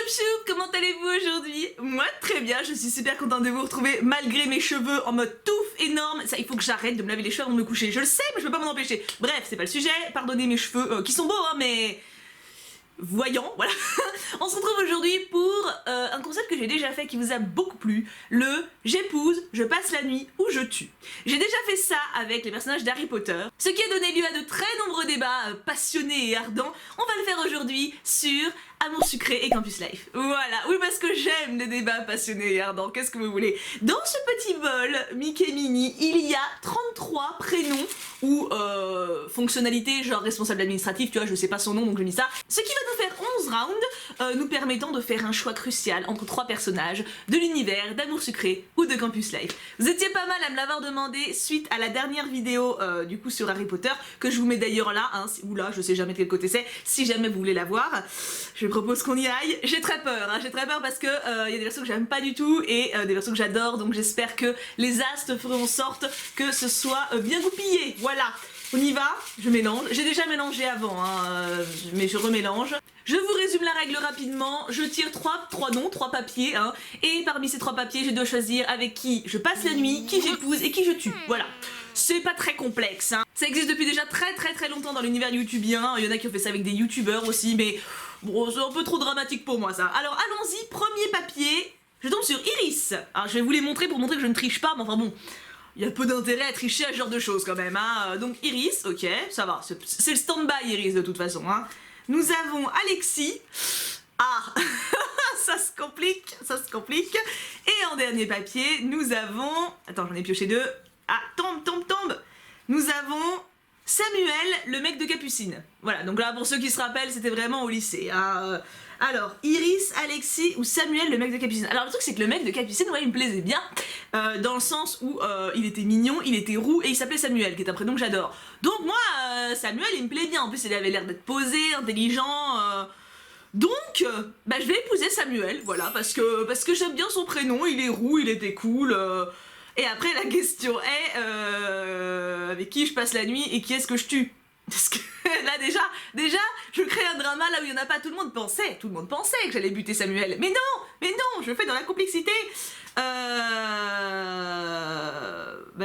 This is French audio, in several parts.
choup, comment allez-vous aujourd'hui? Moi très bien, je suis super contente de vous retrouver malgré mes cheveux en mode touffe énorme. Ça, il faut que j'arrête de me laver les cheveux avant de me coucher, je le sais mais je peux pas m'en empêcher. Bref, c'est pas le sujet, pardonnez mes cheveux qui sont beaux hein, mais voyants, voilà. On se retrouve aujourd'hui pour un concept que j'ai déjà fait qui vous a beaucoup plu, le j'épouse, je passe la nuit ou je tue. J'ai déjà fait ça avec les personnages d'Harry Potter, ce qui a donné lieu à de très nombreux débats passionnés et ardents. On va le faire aujourd'hui sur Amour sucré et Campus Life. Voilà, oui parce que j'aime les débats passionnés et ardents, qu'est-ce que vous voulez. Dans ce petit bol Mickey Mini, il y a 33 prénoms ou fonctionnalités genre responsable administratif, tu vois, je sais pas son nom donc je mis ça. Ce qui va nous faire 11 rounds, nous permettant de faire un choix crucial entre 3 personnages de l'univers d'Amour sucré ou de Campus Life. Vous étiez pas mal à me l'avoir demandé suite à la dernière vidéo du coup sur Harry Potter, que je vous mets d'ailleurs là, hein, ou là, je sais jamais de quel côté c'est, si jamais vous voulez la voir. Je propose qu'on y aille. J'ai très peur, hein, j'ai très peur parce que y a des versions que j'aime pas du tout et des versions que j'adore, donc j'espère que les astres feront en sorte que ce soit bien goupillé. Voilà, on y va, je mélange. J'ai déjà mélangé avant, hein, mais je remélange. Je vous résume la règle rapidement, je tire 3 papiers, hein, et parmi ces 3 papiers, je dois choisir avec qui je passe la nuit, qui j'épouse et qui je tue. Voilà. C'est pas très complexe, hein. Ça existe depuis déjà très longtemps dans l'univers youtubien, il y en a qui ont fait ça avec des youtubeurs aussi, mais bon, c'est un peu trop dramatique pour moi ça. Alors allons-y, premier papier, je tombe sur Iris. Alors je vais vous les montrer pour montrer que je ne triche pas, mais enfin bon, il y a peu d'intérêt à tricher à ce genre de choses quand même, hein. Donc Iris, ok, ça va, c'est le stand-by Iris de toute façon, hein. Nous avons Alexis. Ah, ça se complique, ça se complique. Et en dernier papier, nous avons... Attends, j'en ai pioché 2. Ah, tombe. Nous avons Samuel, le mec de Capucine. Voilà, donc là, pour ceux qui se rappellent, c'était vraiment au lycée, hein. Alors, Iris, Alexis ou Samuel, le mec de Capucine. Alors, le truc, c'est que le mec de Capucine, ouais, il me plaisait bien, dans le sens où il était mignon, il était roux, et il s'appelait Samuel, qui est un prénom que j'adore. Donc, moi, Samuel, il me plaît bien. En plus, il avait l'air d'être posé, intelligent... Donc, bah, je vais épouser Samuel, voilà, parce que j'aime bien son prénom, il est roux, il était cool... Et après, la question est, avec qui je passe la nuit et qui est-ce que je tue? Parce que là, déjà, je crée un drama là où il n'y en a pas. Tout le monde pensait que j'allais buter Samuel. Mais non, je le fais dans la complexité. Bah,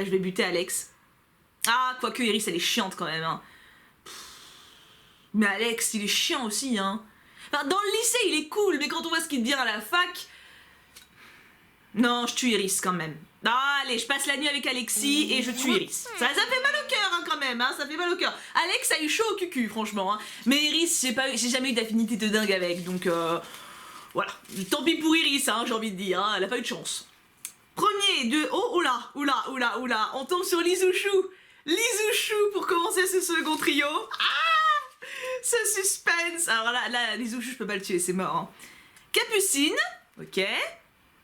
je vais buter Alex. Ah, quoique Iris, elle est chiante quand même, hein. Mais Alex, il est chiant aussi, hein. Enfin, dans le lycée, il est cool, mais quand on voit ce qu'il devient à la fac... Non, je tue Iris quand même. Ah, allez, je passe la nuit avec Alexis et je tue Iris. Ça fait mal au cœur hein, quand même, hein, ça fait mal au cœur. Alex a eu chaud au cucu, franchement. Hein. Mais Iris, j'ai jamais eu d'affinité de dingue avec, donc voilà. Tant pis pour Iris, hein, j'ai envie de dire, hein, elle a pas eu de chance. Premier, deux, oh, oula, on tombe sur Lizouchou. Lizouchou pour commencer ce second trio. Ah, ce suspense. Alors là, Lizouchou, je peux pas le tuer, c'est mort. Hein. Capucine, ok.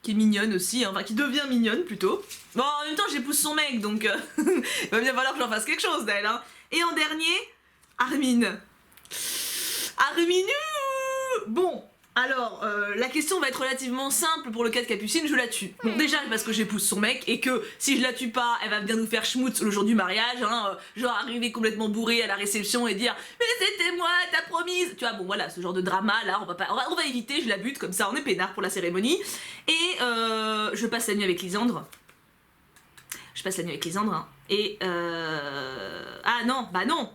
Qui est mignonne aussi, hein, enfin qui devient mignonne plutôt. Bon, en même temps j'épouse son mec, donc il va bien falloir que j'en fasse quelque chose d'elle. Hein. Et en dernier, Armin. Arminou. Bon, alors la question va être relativement simple pour le cas de Capucine, je la tue. Bon, déjà parce que j'épouse son mec et que si je la tue pas, elle va venir nous faire schmoutz le jour du mariage, hein, genre arriver complètement bourrée à la réception et dire mais c'était moi ta promise. Tu vois, bon voilà, ce genre de drama là, on va éviter, je la bute comme ça, on est peinard pour la cérémonie. Et je passe la nuit avec Lisandre. Hein. Et ah non, bah non.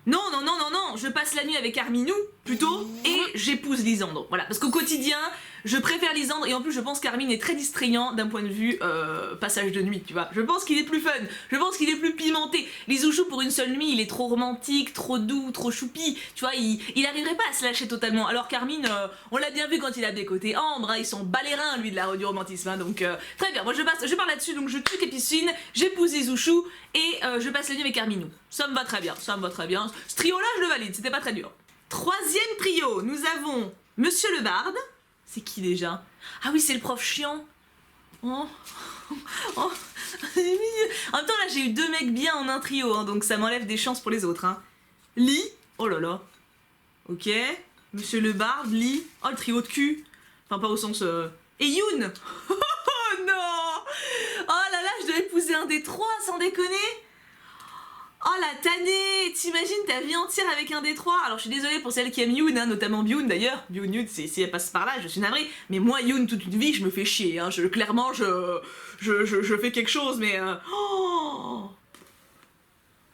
Non, je passe la nuit avec Arminou, plutôt, et j'épouse Lisandre. Voilà, parce qu'au quotidien, je préfère Lisandre, et en plus je pense qu'Armin est très distrayant d'un point de vue passage de nuit, tu vois. Je pense qu'il est plus fun, je pense qu'il est plus pimenté. Lizouchou, pour une seule nuit, il est trop romantique, trop doux, trop choupi, tu vois, il arriverait pas à se lâcher totalement. Alors qu'Armin, on l'a bien vu quand il a des côtés Ambre, hein, ils sont balérins, lui, du romantisme, hein, donc très bien. Moi je pars là-dessus, donc je tue Capucine, j'épouse Lizouchou, et je passe la nuit avec Arminou. Ça me va très bien, Ce trio-là, je le valide, c'était pas très dur. Troisième trio, nous avons Monsieur le Barde. C'est qui déjà? Ah oui, c'est le prof chiant. Oh. En même temps, là, j'ai eu 2 mecs bien en un trio, hein, donc ça m'enlève des chances pour les autres. Hein. Lee. Oh là là. Ok. Monsieur le Barde, Lee. Oh, le trio de cul. Enfin, pas au sens... Et Yoon. Oh non. Oh là là, je dois épouser un des 3, sans déconner. Oh la tannée! T'imagines ta vie entière avec un des trois? Alors je suis désolée pour celles qui aiment Yoon, hein, notamment Byun d'ailleurs. Byun, si elle passe par là, je suis navrée. Mais moi, Yoon, toute une vie, je me fais chier. Hein. Clairement, je fais quelque chose, mais... Oh.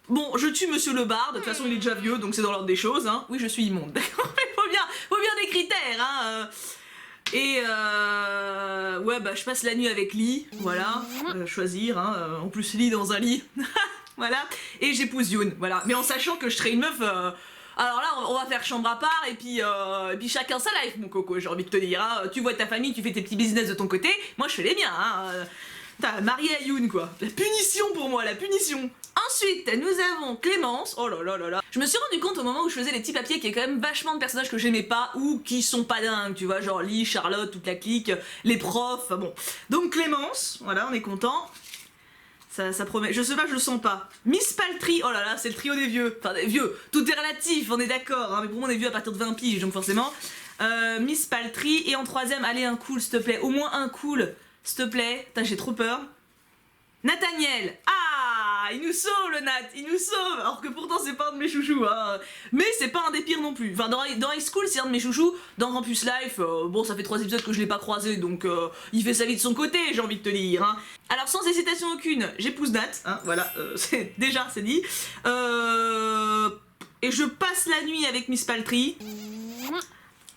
Bon, je tue Monsieur le Bard, de toute façon il est déjà vieux, donc c'est dans l'ordre des choses. Hein. Oui, je suis immonde, d'accord? Mais faut bien des critères, hein. Ouais, bah je passe la nuit avec Lee, voilà, choisir, hein. En plus Lee dans un lit. Voilà, et j'épouse Yoon, voilà. Mais en sachant que je serai une meuf... Alors là, on va faire chambre à part, et puis chacun sa life, mon coco, j'ai envie de te dire. Hein. Tu vois ta famille, tu fais tes petits business de ton côté, moi je fais les miens. Hein. T'as marié à Yoon, quoi. La punition pour moi, la punition. Ensuite, nous avons Clémence. Oh là là là là. Je me suis rendu compte au moment où je faisais les petits papiers qu'il y a quand même vachement de personnages que j'aimais pas ou qui sont pas dingues, tu vois, genre Lee, Charlotte, toute la clique, les profs, bon. Donc Clémence, voilà, on est content. Ça promet. Je sais pas, je le sens pas. Miss Paltry, oh là là, c'est le trio des vieux. Enfin, des vieux. Tout est relatif, on est d'accord. Hein, mais pour moi, on est vieux à partir de 20 piges, donc forcément. Miss Paltry. Et en troisième, allez, un cool, s'il te plaît. Au moins un cool, s'il te plaît. Putain, j'ai trop peur. Nathaniel. Ah, il nous sauve le Nat, il nous sauve. Alors que pourtant, c'est pas un de mes chouchous. Hein. Mais c'est pas un des pires non plus. Enfin, dans High School, c'est un de mes chouchous. Dans Campus Life, bon, ça fait 3 épisodes que je l'ai pas croisé, donc il fait sa vie de son côté, j'ai envie de te dire. Hein. Alors, sans hésitation aucune, j'épouse Nat. Hein, voilà, c'est dit. Et je passe la nuit avec Miss Paltry.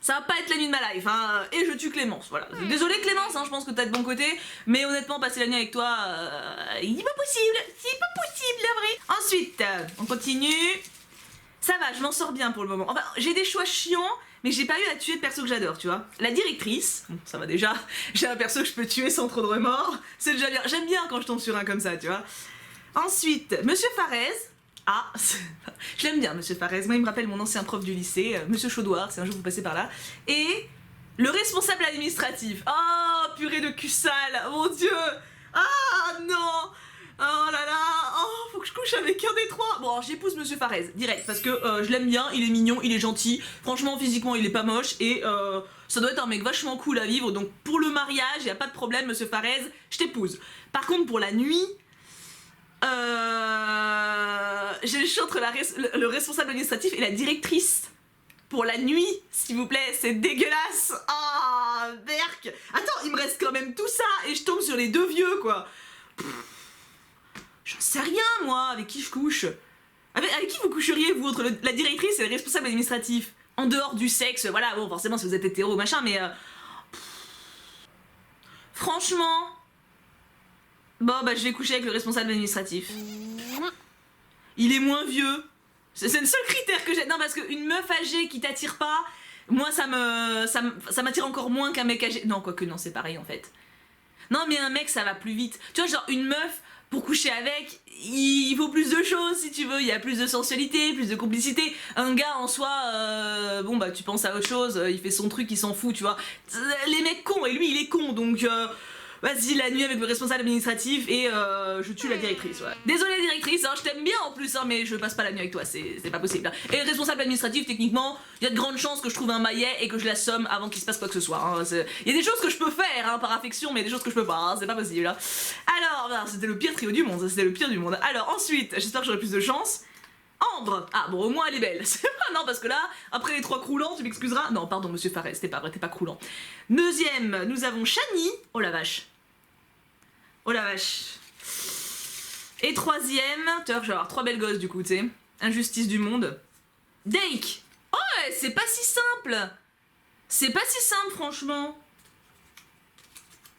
Ça va pas être la nuit de ma life, hein, et je tue Clémence, voilà. Désolée Clémence, hein, je pense que t'as de bon côté, mais honnêtement, passer la nuit avec toi, il est pas possible, c'est pas possible, la vraie. Ensuite, on continue. Ça va, je m'en sors bien pour le moment. Enfin, j'ai des choix chiants, mais j'ai pas eu à tuer de perso que j'adore, tu vois. La directrice, bon, ça va déjà, j'ai un perso que je peux tuer sans trop de remords, c'est déjà bien. J'aime bien quand je tombe sur un comme ça, tu vois. Ensuite, Monsieur Farez. Ah, je l'aime bien, Monsieur Farez. Moi, il me rappelle mon ancien prof du lycée, Monsieur Chaudoir, si un jour vous passez par là. Et le responsable administratif. Oh, purée de cul sale, mon Dieu. Ah, non. Oh là là. Oh, faut que je couche avec un des trois. Bon, j'épouse Monsieur Farez, direct, parce que je l'aime bien, il est mignon, il est gentil. Franchement, physiquement, il est pas moche. Et ça doit être un mec vachement cool à vivre. Donc, pour le mariage, y a pas de problème, Monsieur Farez, je t'épouse. Par contre, pour la nuit... j'ai le choix entre le responsable administratif et la directrice. Pour la nuit, s'il vous plaît, c'est dégueulasse. Ah, berk. Attends, il me reste quand même tout ça et je tombe sur les deux vieux, quoi. J'en sais rien, moi, avec qui je couche. Avec qui vous coucheriez, vous, entre la directrice et le responsable administratif? En dehors du sexe, voilà, bon, forcément, si vous êtes hétéro, machin, mais... Franchement... Bon, bah, je vais coucher avec le responsable administratif. Il est moins vieux. C'est le seul critère que j'ai. Non, parce qu'une meuf âgée qui t'attire pas, moi, ça m'attire encore moins qu'un mec âgé. Non, quoique, non, c'est pareil, en fait. Non, mais un mec, ça va plus vite. Tu vois, genre, une meuf, pour coucher avec, il faut plus de choses, si tu veux. Il y a plus de sensualité, plus de complicité. Un gars, en soi, bon, bah, tu penses à autre chose, il fait son truc, il s'en fout, tu vois. Les mecs cons, et lui, il est con, donc... Vas-y, la nuit avec le responsable administratif et je tue la directrice, ouais. Désolée directrice, hein, je t'aime bien en plus, hein, mais je passe pas la nuit avec toi, c'est pas possible. Hein. Et le responsable administratif, techniquement, il y a de grandes chances que je trouve un maillet et que je l'assomme avant qu'il se passe quoi que ce soit. Hein. Il y a des choses que je peux faire hein, par affection, mais il y a des choses que je peux pas, hein, c'est pas possible. Hein. Alors, c'était le pire trio du monde, c'était le pire du monde. Alors ensuite, j'espère que j'aurai plus de chance. Ambre. Ah bon, au moins elle est belle. C'est pas non parce que là, après les trois croulants, tu m'excuseras. Non, pardon, Monsieur Farès, t'es pas vrai, t'es pas croulant. Deuxième, nous avons Shani. Oh la vache. Oh la vache. Et troisième, tu vois, je vais avoir 3 belles gosses du coup, tu sais. Injustice du monde. Dake. Oh, ouais, c'est pas si simple. C'est pas si simple, franchement.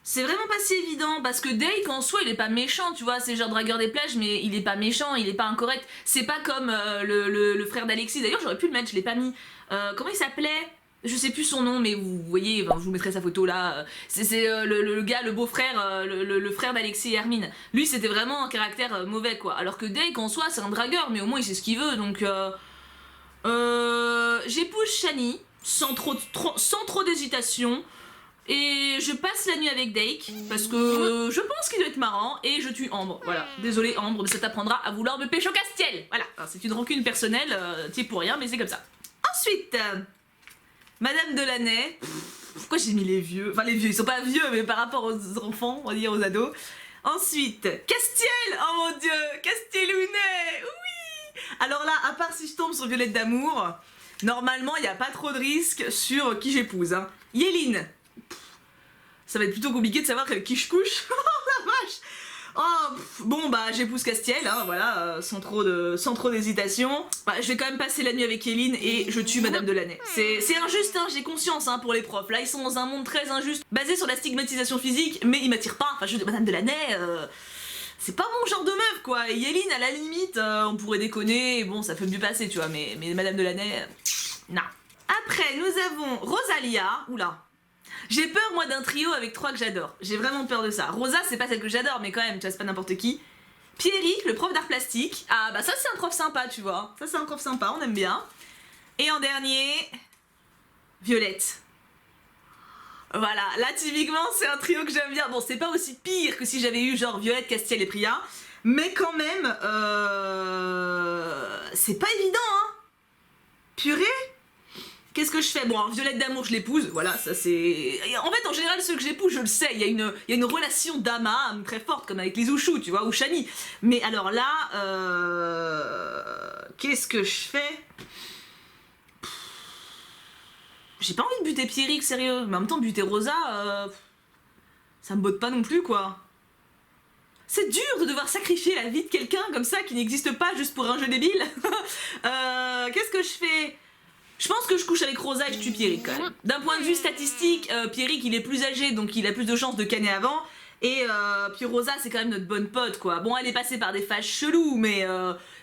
C'est vraiment pas si évident, parce que Dake, en soi, il est pas méchant, tu vois. C'est genre dragueur des plages, mais il est pas méchant, il est pas incorrect. C'est pas comme le frère d'Alexis. D'ailleurs, j'aurais pu le mettre, je l'ai pas mis. Comment il s'appelait ? Je sais plus son nom, mais vous voyez, ben, je vous mettrai sa photo là. C'est le gars, le beau-frère, le frère d'Alexis et Hermine. Lui, c'était vraiment un caractère mauvais, quoi. Alors que Dake, en soi, c'est un dragueur, mais au moins, il sait ce qu'il veut, donc... J'épouse Shani, sans trop d'hésitation. Et je passe la nuit avec Dake, parce que je pense qu'il doit être marrant, et je tue Ambre. Voilà, désolé Ambre, mais ça t'apprendra à vouloir me pécho Castiel. Voilà, c'est une rancune personnelle, t'y es pour rien, mais c'est comme ça. Ensuite... Madame Delaney, pourquoi j'ai mis les vieux? Enfin les vieux, ils sont pas vieux mais par rapport aux enfants, on va dire aux ados. Ensuite, Castiel, oh mon dieu, Castellounet, Alors là, à part si je tombe sur Violette d'amour, normalement, il n'y a pas trop de risques sur qui j'épouse. Hein. Yéline. Ça va être plutôt compliqué de savoir avec qui je couche. Oh la vache. Oh, bon bah j'épouse Castiel, hein, voilà, sans trop d'hésitation. Bah, je vais quand même passer la nuit avec Yéline et je tue Madame Delaney. C'est injuste, hein, j'ai conscience hein, pour les profs. Là ils sont dans un monde très injuste, basé sur la stigmatisation physique, mais ils m'attirent pas. Enfin Madame Delaney, c'est pas mon genre de meuf quoi. Et Yéline à la limite, on pourrait déconner, bon ça peut mieux passer tu vois, mais Madame Delaney, non. Après nous avons Rosalia, oula. J'ai peur moi d'un trio avec 3 que j'adore. J'ai vraiment peur de ça. Rosa c'est pas celle que j'adore mais quand même tu vois c'est pas n'importe qui. Pierrick, le prof d'art plastique. Ah bah ça c'est un prof sympa tu vois. Ça c'est un prof sympa, on aime bien. Et en dernier, Violette. Voilà, là typiquement c'est un trio que j'aime bien. Bon c'est pas aussi pire que si j'avais eu genre Violette, Castiel et Priya. Mais quand même, c'est pas évident hein. Purée. Qu'est-ce que je fais? Bon, alors, Violette d'amour, je l'épouse, voilà, ça c'est... En fait, en général, ceux que j'épouse, je le sais, il y a une relation d'âme très forte, comme avec les Ouchou, tu vois, ou Shani. Mais alors là, qu'est-ce que je fais? J'ai pas envie de buter Pierrick, sérieux. Mais en même temps, buter Rosa, ça me botte pas non plus, quoi. C'est dur de devoir sacrifier la vie de quelqu'un comme ça, qui n'existe pas juste pour un jeu débile. Qu'est-ce que je fais? Je pense que je couche avec Rosa et je tue Pierrick quand même. D'un point de vue statistique, Pierrick il est plus âgé donc il a plus de chances de canner avant. Et puis Rosa c'est quand même notre bonne pote quoi. Bon elle est passée par des phases cheloues mais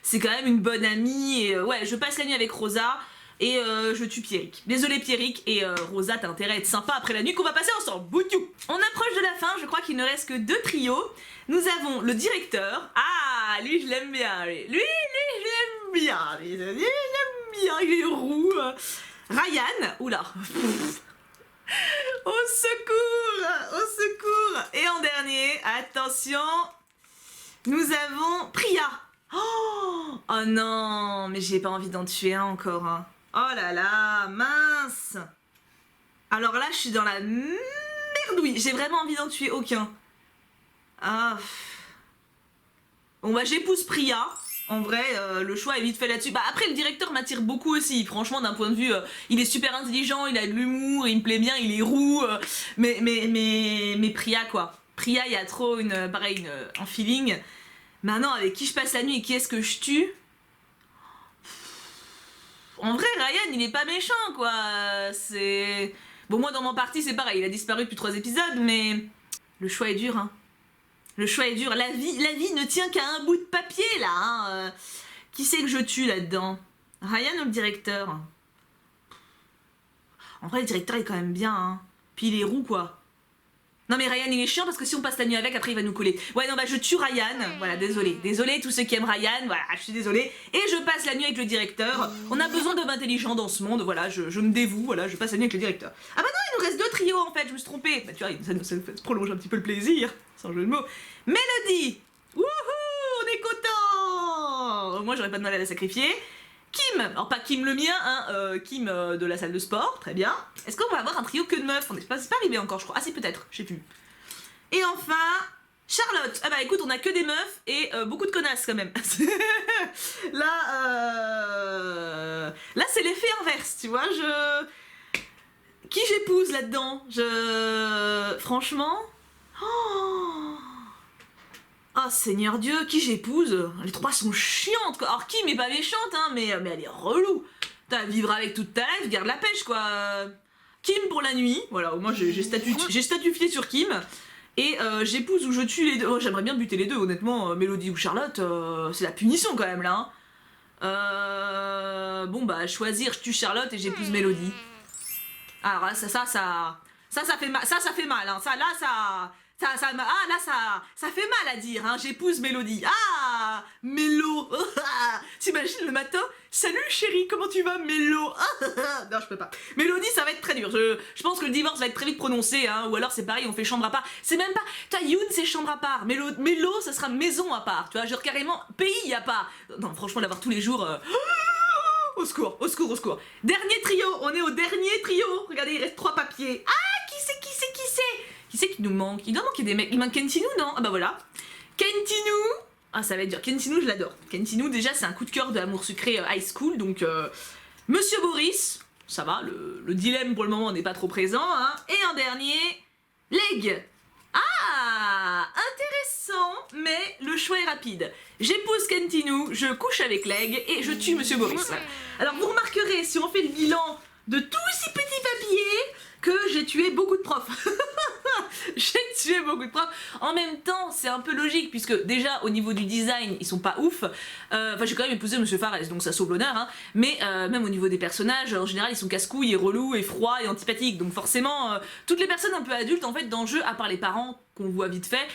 c'est quand même une bonne amie. Et ouais je passe la nuit avec Rosa et je tue Pierrick. Désolé Pierrick et Rosa t'as intérêt à être sympa après la nuit qu'on va passer ensemble. Boutou. On approche de la fin, je crois qu'il ne reste que 2 trios. Nous avons le directeur. Ah lui je l'aime bien lui. Lui je l'aime bien. Lui, je l'aime bien. Il est roux. Ryan, oula. Au secours, au secours. Et en dernier, attention, nous avons Priya. Oh non, mais j'ai pas envie d'en tuer un encore. Hein. Oh là là, mince. Alors là, je suis dans la merdouille. J'ai vraiment envie d'en tuer aucun. Ah. Bon bah j'épouse Priya. En vrai, le choix est vite fait là-dessus. Bah après, le directeur m'attire beaucoup aussi. Franchement, d'un point de vue, il est super intelligent, il a de l'humour, il me plaît bien, il est roux. Mais Priya, quoi. Priya, il y a trop un feeling. Maintenant, avec qui je passe la nuit et qui est-ce que je tue? En vrai, Ryan, il est pas méchant, quoi. C'est... Bon, moi, dans mon parti, c'est pareil. Il a disparu depuis 3 épisodes, mais... Le choix est dur, hein. Le choix est dur. La vie ne tient qu'à un bout de papier, là. Hein. Qui c'est que je tue, là-dedans? Ryan ou le directeur? En vrai, le directeur est quand même bien, hein. Puis il est roux, quoi. Non, mais Ryan, il est chiant parce que si on passe la nuit avec, après, il va nous coller. Ouais, non, bah, je tue Ryan. Voilà, désolé. Désolé, tous ceux qui aiment Ryan. Voilà, je suis désolée. Et je passe la nuit avec le directeur. On a besoin d'hommes intelligents dans ce monde. Voilà, je me dévoue. Voilà, je passe la nuit avec le directeur. Ah bah non, il nous reste 2 trios, en fait. Je me suis trompée. Bah, tu vois, ça nous fait prolonger un petit peu le plaisir. Sans jeu de mots. Mélodie. Wouhou, on est content. Moi, j'aurais pas de mal à la sacrifier. Kim, alors pas Kim le mien, hein, Kim de la salle de sport, très bien. Est-ce qu'on va avoir un trio que de meufs? C'est pas arrivé encore, je crois. Ah si, peut-être, je sais plus. Et enfin, Charlotte. Ah bah écoute, on a que des meufs et beaucoup de connasses quand même. Là, c'est l'effet inverse, tu vois. Qui j'épouse là-dedans? Franchement... Oh Seigneur Dieu, qui j'épouse? Les 3 sont chiantes quoi. Alors Kim est pas méchante hein, mais elle est relou. T'as vivre avec toute ta life, garde la pêche quoi. Kim pour la nuit, voilà, au moins j'ai statufié sur Kim. Et j'épouse ou je tue les deux. Oh, j'aimerais bien buter les deux honnêtement, Mélodie ou Charlotte, c'est la punition quand même là. Hein. Bon bah choisir, je tue Charlotte et j'épouse Mélodie. Alors là, ça fait mal, ça fait mal, hein. Ça fait mal à dire, hein. J'épouse Mélodie. Ah, Mélo. T'imagines le matin? Salut chérie, comment tu vas, Mélo? Non, je peux pas. Mélodie, ça va être très dur. Je pense que le divorce va être très vite prononcé, hein. Ou alors c'est pareil, on fait chambre à part. C'est même pas. Toi, Yoon, c'est chambre à part. Mélo, ça sera maison à part. Tu vois, genre carrément pays à part. Non, franchement, l'avoir tous les jours. Au secours, au secours, au secours. Dernier trio, on est au dernier trio. Regardez, il reste 3 papiers. Ah, qui c'est? Qui c'est qui nous manque? Il doit manquer des mecs. Il manque Kentinou, non? Ah bah voilà. Kentinou, Ah, ça va être dur. Kentinu, je l'adore. Kentinu, déjà, c'est un coup de cœur de Amour Sucré High School, donc Monsieur Boris, ça va, le dilemme pour le moment n'est pas trop présent, hein. Et un dernier, Leg. Ah, intéressant, mais le choix est rapide. J'épouse Kentinu, je couche avec Leg et je tue Monsieur Boris. Alors vous remarquerez, si on fait le bilan de tous ces petits papiers, que j'ai tué beaucoup de profs. J'ai tué beaucoup de profs. En même temps, c'est un peu logique, puisque déjà, au niveau du design, ils sont pas ouf. Enfin, j'ai quand même épousé Monsieur Fares, donc ça sauve l'honneur, hein. Mais même au niveau des personnages, en général, ils sont casse-couilles et relous et froids et antipathiques. Donc forcément, toutes les personnes un peu adultes, en fait, dans le jeu, à part les parents, qu'on voit vite fait,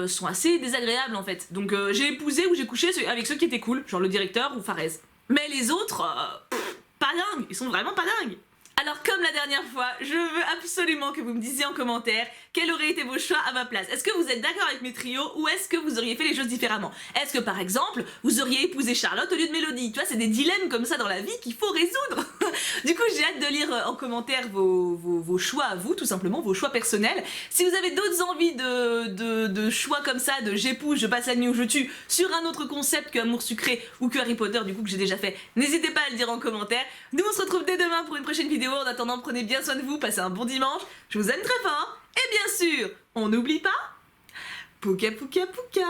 sont assez désagréables, en fait. Donc j'ai épousé ou j'ai couché avec ceux qui étaient cool, genre le directeur ou Fares. Mais les autres, pas dingues. Ils sont vraiment pas dingues. Alors comme la dernière fois, je veux absolument que vous me disiez en commentaire quels auraient été vos choix à ma place. Est-ce que vous êtes d'accord avec mes trios ou est-ce que vous auriez fait les choses différemment? Est-ce que par exemple, vous auriez épousé Charlotte au lieu de Mélodie? Tu vois, c'est des dilemmes comme ça dans la vie qu'il faut résoudre. Du coup, j'ai hâte de lire en commentaire vos choix à vous, tout simplement, vos choix personnels. Si vous avez d'autres envies de choix comme ça, de j'épouse, je passe la nuit ou je tue, sur un autre concept que Amour Sucré ou que Harry Potter, du coup, que j'ai déjà fait, n'hésitez pas à le dire en commentaire. Nous, on se retrouve dès demain pour une prochaine vidéo. En attendant, prenez bien soin de vous, passez un bon dimanche, je vous aime très fort, et bien sûr, on n'oublie pas, Pouka Pouka Pouka.